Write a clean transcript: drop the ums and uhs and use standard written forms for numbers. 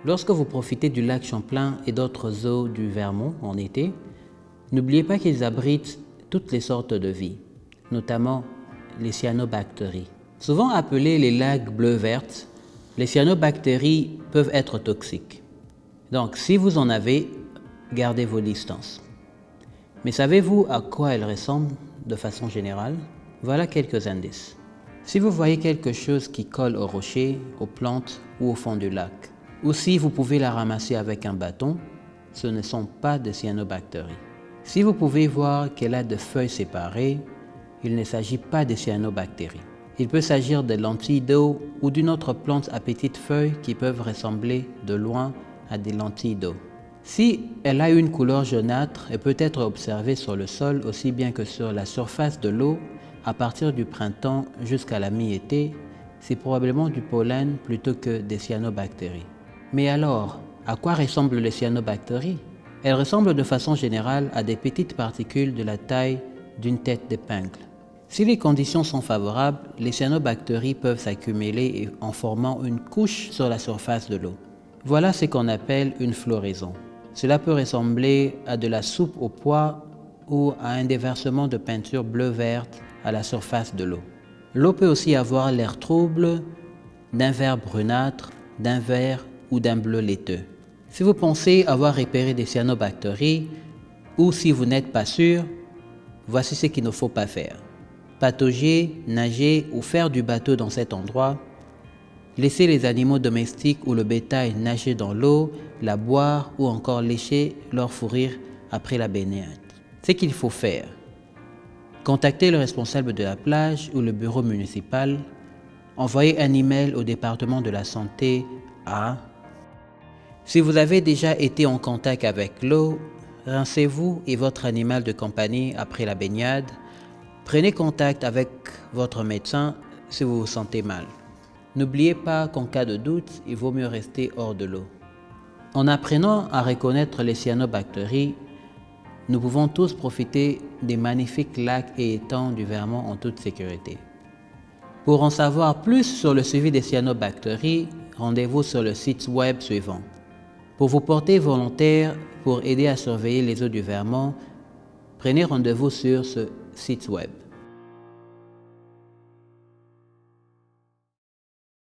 Lorsque vous profitez du lac Champlain et d'autres eaux du Vermont en été, n'oubliez pas qu'ils abritent toutes les sortes de vie, notamment les cyanobactéries. Souvent appelés les lacs bleu-vertes, les cyanobactéries peuvent être toxiques. Donc, si vous en avez, gardez vos distances. Mais savez-vous à quoi elles ressemblent de façon générale? Voilà quelques indices. Si vous voyez quelque chose qui colle aux rochers, aux plantes ou au fond du lac, ou si vous pouvez la ramasser avec un bâton, ce ne sont pas des cyanobactéries. Si vous pouvez voir qu'elle a des feuilles séparées, il ne s'agit pas de cyanobactéries. Il peut s'agir de lentilles d'eau ou d'une autre plante à petites feuilles qui peuvent ressembler de loin à des lentilles d'eau. Si elle a une couleur jaunâtre et peut être observée sur le sol aussi bien que sur la surface de l'eau à partir du printemps jusqu'à la mi-été, c'est probablement du pollen plutôt que des cyanobactéries. Mais alors, à quoi ressemblent les cyanobactéries? Elles ressemblent de façon générale à des petites particules de la taille d'une tête d'épingle. Si les conditions sont favorables, les cyanobactéries peuvent s'accumuler en formant une couche sur la surface de l'eau. Voilà ce qu'on appelle une floraison. Cela peut ressembler à de la soupe aux pois ou à un déversement de peinture bleu-verte à la surface de l'eau. L'eau peut aussi avoir l'air trouble, d'un vert brunâtre, d'un vert ou d'un bleu laiteux. Si vous pensez avoir repéré des cyanobactéries ou si vous n'êtes pas sûr, voici ce qu'il ne faut pas faire. Patauger, nager ou faire du bateau dans cet endroit. Laisser les animaux domestiques ou le bétail nager dans l'eau, la boire ou encore lécher leur fourrure après la baignade. Ce qu'il faut faire. Contacter le responsable de la plage ou le bureau municipal. Envoyer un email au département de la santé à... Si vous avez déjà été en contact avec l'eau, rincez-vous et votre animal de compagnie après la baignade. Prenez contact avec votre médecin si vous vous sentez mal. N'oubliez pas qu'en cas de doute, il vaut mieux rester hors de l'eau. En apprenant à reconnaître les cyanobactéries, nous pouvons tous profiter des magnifiques lacs et étangs du Vermont en toute sécurité. Pour en savoir plus sur le suivi des cyanobactéries, rendez-vous sur le site web suivant. Pour vous porter volontaire pour aider à surveiller les eaux du Vermont, prenez rendez-vous sur ce site web.